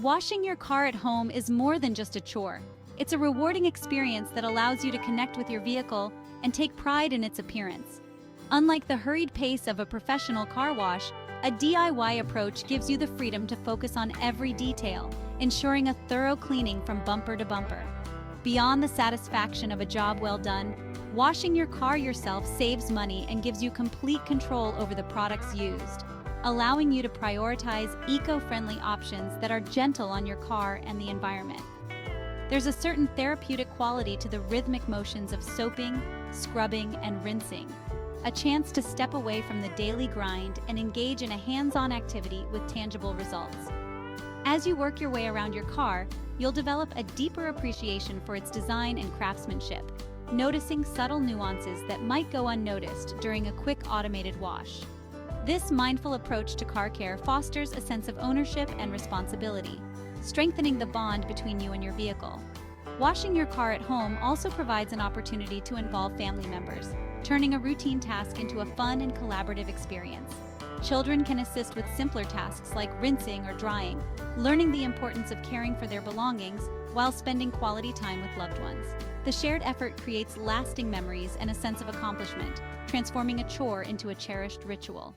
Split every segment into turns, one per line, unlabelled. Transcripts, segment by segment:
Washing your car at home is more than just a chore. It's a rewarding experience that allows you to connect with your vehicle and take pride in its appearance. Unlike the hurried pace of a professional car wash, a DIY approach gives you the freedom to focus on every detail, ensuring a thorough cleaning from bumper to bumper. Beyond the satisfaction of a job well done, washing your car yourself saves money and gives you complete control over the products used, allowing you to prioritize eco-friendly options that are gentle on your car and the environment. There's a certain therapeutic quality to the rhythmic motions of soaping, scrubbing, and rinsing, a chance to step away from the daily grind and engage in a hands-on activity with tangible results. As you work your way around your car, you'll develop a deeper appreciation for its design and craftsmanship, noticing subtle nuances that might go unnoticed during a quick automated wash. This mindful approach to car care fosters a sense of ownership and responsibility, strengthening the bond between you and your vehicle. Washing your car at home also provides an opportunity to involve family members, turning a routine task into a fun and collaborative experience. Children can assist with simpler tasks like rinsing or drying, learning the importance of caring for their belongings while spending quality time with loved ones. The shared effort creates lasting memories and a sense of accomplishment, transforming a chore into a cherished ritual.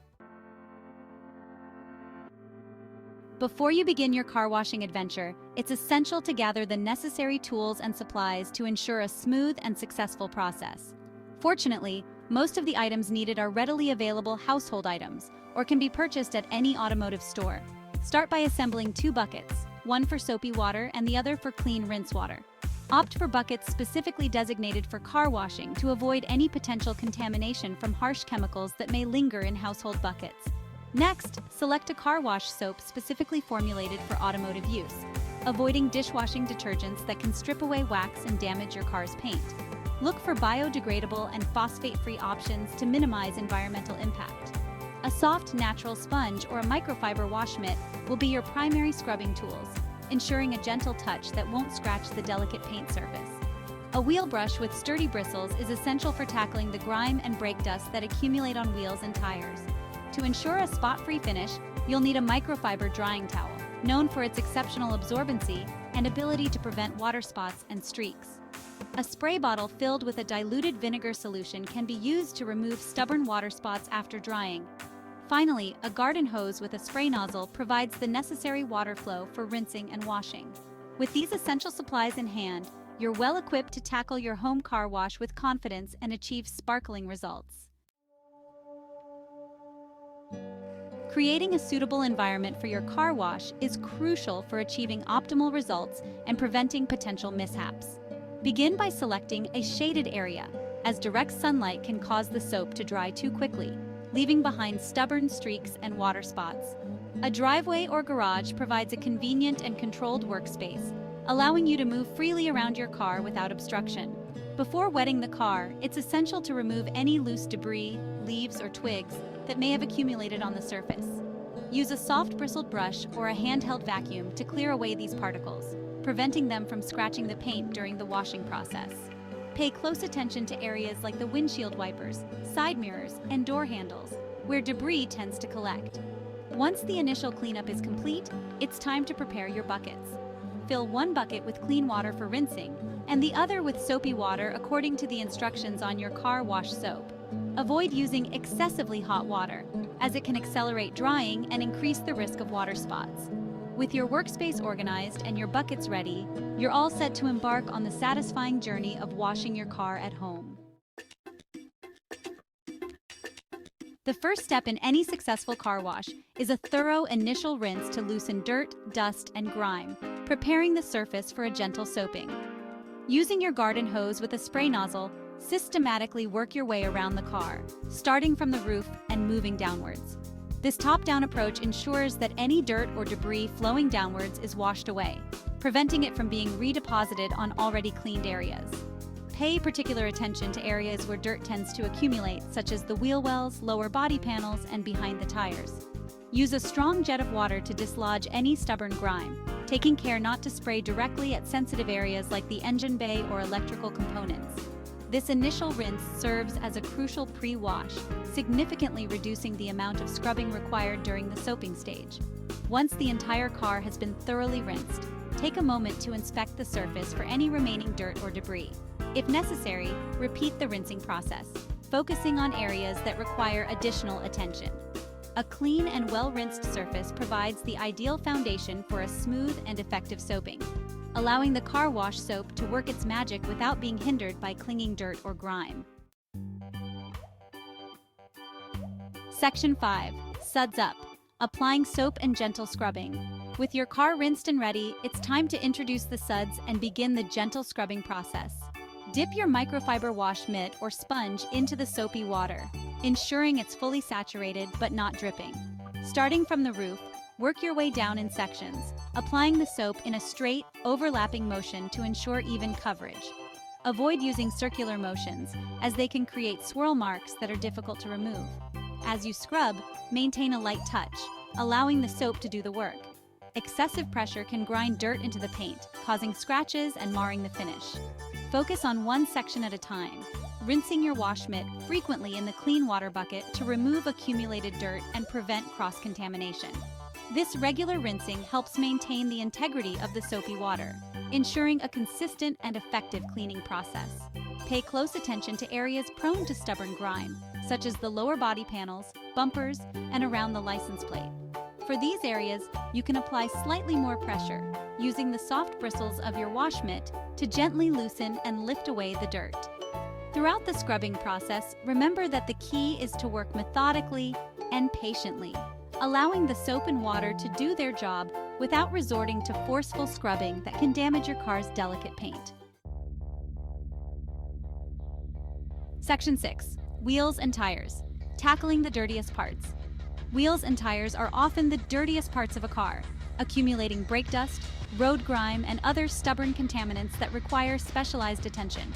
Before you begin your car washing adventure, it's essential to gather the necessary tools and supplies to ensure a smooth and successful process. Fortunately, most of the items needed are readily available household items or can be purchased at any automotive store. Start by assembling 2 buckets, one for soapy water and the other for clean rinse water. Opt for buckets specifically designated for car washing to avoid any potential contamination from harsh chemicals that may linger in household buckets. Next, select a car wash soap specifically formulated for automotive use, avoiding dishwashing detergents that can strip away wax and damage your car's paint. Look for biodegradable and phosphate-free options to minimize environmental impact. A soft, natural sponge or a microfiber wash mitt will be your primary scrubbing tools, ensuring a gentle touch that won't scratch the delicate paint surface. A wheel brush with sturdy bristles is essential for tackling the grime and brake dust that accumulate on wheels and tires. To ensure a spot-free finish, you'll need a microfiber drying towel, known for its exceptional absorbency and ability to prevent water spots and streaks. A spray bottle filled with a diluted vinegar solution can be used to remove stubborn water spots after drying. Finally, a garden hose with a spray nozzle provides the necessary water flow for rinsing and washing. With these essential supplies in hand, you're well equipped to tackle your home car wash with confidence and achieve sparkling results. Creating a suitable environment for your car wash is crucial for achieving optimal results and preventing potential mishaps. Begin by selecting a shaded area, as direct sunlight can cause the soap to dry too quickly, leaving behind stubborn streaks and water spots. A driveway or garage provides a convenient and controlled workspace, allowing you to move freely around your car without obstruction. Before wetting the car, it's essential to remove any loose debris, leaves, or twigs that may have accumulated on the surface. Use a soft bristled brush or a handheld vacuum to clear away these particles, preventing them from scratching the paint during the washing process. Pay close attention to areas like the windshield wipers, side mirrors, and door handles, where debris tends to collect. Once the initial cleanup is complete, it's time to prepare your buckets. Fill one bucket with clean water for rinsing, and the other with soapy water according to the instructions on your car wash soap. Avoid using excessively hot water, as it can accelerate drying and increase the risk of water spots. With your workspace organized and your buckets ready, you're all set to embark on the satisfying journey of washing your car at home. The first step in any successful car wash is a thorough initial rinse to loosen dirt, dust, and grime, preparing the surface for a gentle soaping. Using your garden hose with a spray nozzle, systematically work your way around the car, starting from the roof and moving downwards. This top-down approach ensures that any dirt or debris flowing downwards is washed away, preventing it from being redeposited on already cleaned areas. Pay particular attention to areas where dirt tends to accumulate, such as the wheel wells, lower body panels, and behind the tires. Use a strong jet of water to dislodge any stubborn grime, taking care not to spray directly at sensitive areas like the engine bay or electrical components. This initial rinse serves as a crucial pre-wash, significantly reducing the amount of scrubbing required during the soaping stage. Once the entire car has been thoroughly rinsed, take a moment to inspect the surface for any remaining dirt or debris. If necessary, repeat the rinsing process, focusing on areas that require additional attention. A clean and well-rinsed surface provides the ideal foundation for a smooth and effective soaping, allowing the car wash soap to work its magic without being hindered by clinging dirt or grime. Section 5. Suds Up. Applying soap and gentle scrubbing. With your car rinsed and ready, it's time to introduce the suds and begin the gentle scrubbing process. Dip your microfiber wash mitt or sponge into the soapy water, ensuring it's fully saturated but not dripping. Starting from the roof, work your way down in sections, applying the soap in a straight, overlapping motion to ensure even coverage. Avoid using circular motions, as they can create swirl marks that are difficult to remove. As you scrub, maintain a light touch, allowing the soap to do the work. Excessive pressure can grind dirt into the paint, causing scratches and marring the finish. Focus on one section at a time, rinsing your wash mitt frequently in the clean water bucket to remove accumulated dirt and prevent cross-contamination. This regular rinsing helps maintain the integrity of the soapy water, ensuring a consistent and effective cleaning process. Pay close attention to areas prone to stubborn grime, such as the lower body panels, bumpers, and around the license plate. For these areas, you can apply slightly more pressure, using the soft bristles of your wash mitt to gently loosen and lift away the dirt. Throughout the scrubbing process, remember that the key is to work methodically and patiently, allowing the soap and water to do their job without resorting to forceful scrubbing that can damage your car's delicate paint. Section 6. Wheels and tires. Tackling the dirtiest parts. Wheels and tires are often the dirtiest parts of a car, accumulating brake dust, road grime, and other stubborn contaminants that require specialized attention.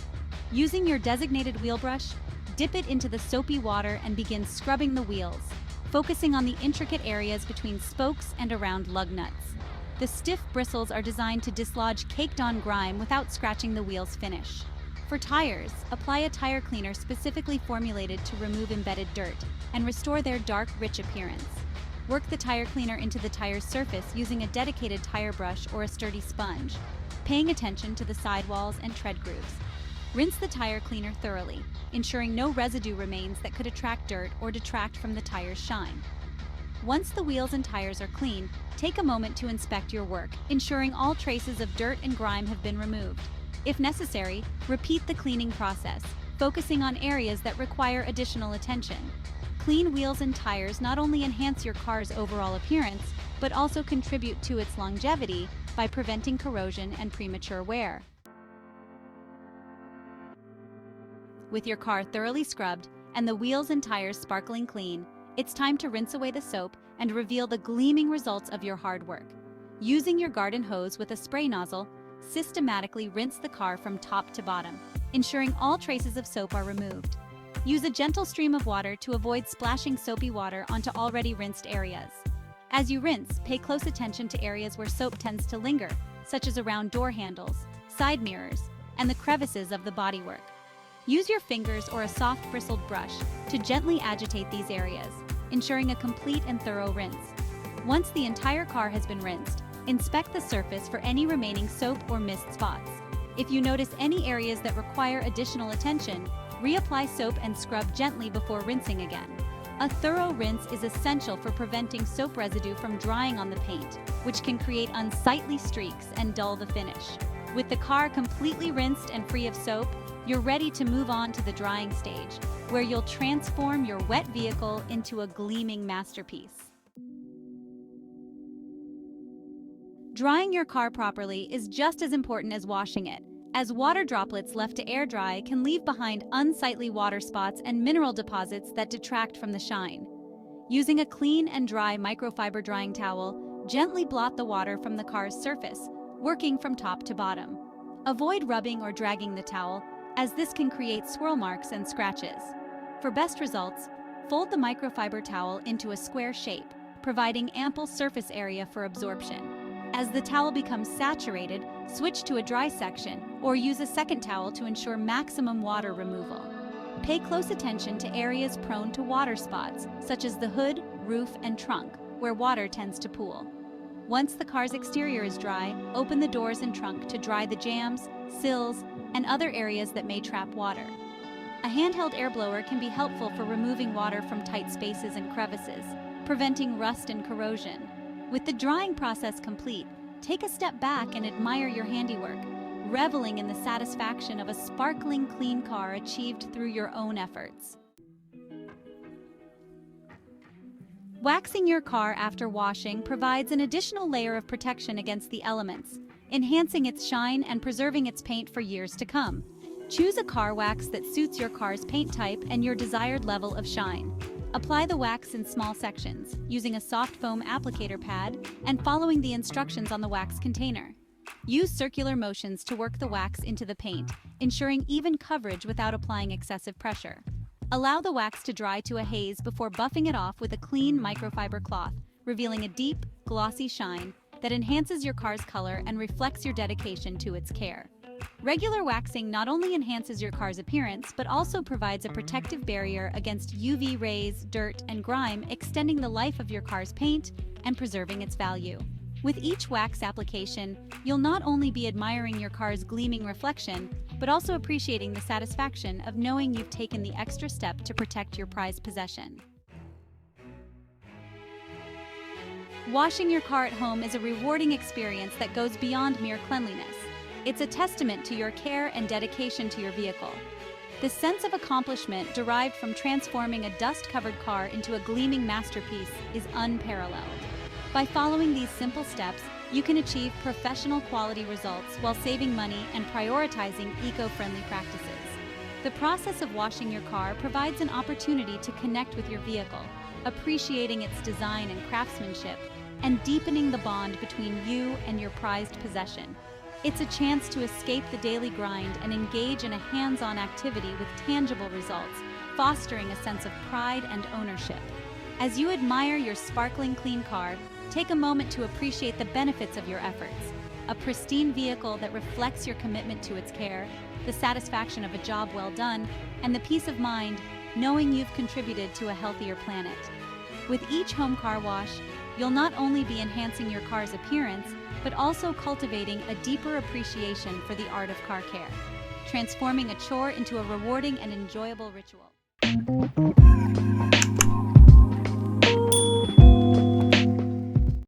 Using your designated wheel brush, dip it into the soapy water and begin scrubbing the wheels, focusing on the intricate areas between spokes and around lug nuts. The stiff bristles are designed to dislodge caked-on grime without scratching the wheel's finish. For tires, apply a tire cleaner specifically formulated to remove embedded dirt and restore their dark, rich appearance. Work the tire cleaner into the tire's surface using a dedicated tire brush or a sturdy sponge, paying attention to the sidewalls and tread grooves. Rinse the tire cleaner thoroughly, ensuring no residue remains that could attract dirt or detract from the tire's shine. Once the wheels and tires are clean, take a moment to inspect your work, ensuring all traces of dirt and grime have been removed. If necessary, repeat the cleaning process, focusing on areas that require additional attention. Clean wheels and tires not only enhance your car's overall appearance, but also contribute to its longevity by preventing corrosion and premature wear. With your car thoroughly scrubbed and the wheels and tires sparkling clean, it's time to rinse away the soap and reveal the gleaming results of your hard work. Using your garden hose with a spray nozzle, systematically rinse the car from top to bottom, ensuring all traces of soap are removed. Use a gentle stream of water to avoid splashing soapy water onto already rinsed areas. As you rinse, pay close attention to areas where soap tends to linger, such as around door handles, side mirrors, and the crevices of the bodywork. Use your fingers or a soft bristled brush to gently agitate these areas, ensuring a complete and thorough rinse. Once the entire car has been rinsed, inspect the surface for any remaining soap or mist spots. If you notice any areas that require additional attention, reapply soap and scrub gently before rinsing again. A thorough rinse is essential for preventing soap residue from drying on the paint, which can create unsightly streaks and dull the finish. With the car completely rinsed and free of soap, you're ready to move on to the drying stage, where you'll transform your wet vehicle into a gleaming masterpiece. Drying your car properly is just as important as washing it, as water droplets left to air dry can leave behind unsightly water spots and mineral deposits that detract from the shine. Using a clean and dry microfiber drying towel, gently blot the water from the car's surface, working from top to bottom. Avoid rubbing or dragging the towel, as this can create swirl marks and scratches. For best results, fold the microfiber towel into a square shape, providing ample surface area for absorption. As the towel becomes saturated, switch to a dry section or use a second towel to ensure maximum water removal. Pay close attention to areas prone to water spots, such as the hood, roof, and trunk, where water tends to pool. Once the car's exterior is dry, open the doors and trunk to dry the jambs, sills, and other areas that may trap water. A handheld air blower can be helpful for removing water from tight spaces and crevices, preventing rust and corrosion. With the drying process complete, take a step back and admire your handiwork, reveling in the satisfaction of a sparkling clean car achieved through your own efforts. Waxing your car after washing provides an additional layer of protection against the elements, enhancing its shine and preserving its paint for years to come. Choose a car wax that suits your car's paint type and your desired level of shine. Apply the wax in small sections, using a soft foam applicator pad and following the instructions on the wax container. Use circular motions to work the wax into the paint, ensuring even coverage without applying excessive pressure. Allow the wax to dry to a haze before buffing it off with a clean microfiber cloth, revealing a deep, glossy shine that enhances your car's color and reflects your dedication to its care. Regular waxing not only enhances your car's appearance, but also provides a protective barrier against UV rays, dirt, and grime, extending the life of your car's paint and preserving its value. With each wax application, you'll not only be admiring your car's gleaming reflection, but also appreciating the satisfaction of knowing you've taken the extra step to protect your prized possession. Washing your car at home is a rewarding experience that goes beyond mere cleanliness. It's a testament to your care and dedication to your vehicle. The sense of accomplishment derived from transforming a dust-covered car into a gleaming masterpiece is unparalleled. By following these simple steps, you can achieve professional quality results while saving money and prioritizing eco-friendly practices. The process of washing your car provides an opportunity to connect with your vehicle, appreciating its design and craftsmanship, and deepening the bond between you and your prized possession. It's a chance to escape the daily grind and engage in a hands-on activity with tangible results, fostering a sense of pride and ownership. As you admire your sparkling clean car, take a moment to appreciate the benefits of your efforts. A pristine vehicle that reflects your commitment to its care, the satisfaction of a job well done, and the peace of mind knowing you've contributed to a healthier planet. With each home car wash, you'll not only be enhancing your car's appearance, but also cultivating a deeper appreciation for the art of car care, transforming a chore into a rewarding and enjoyable ritual.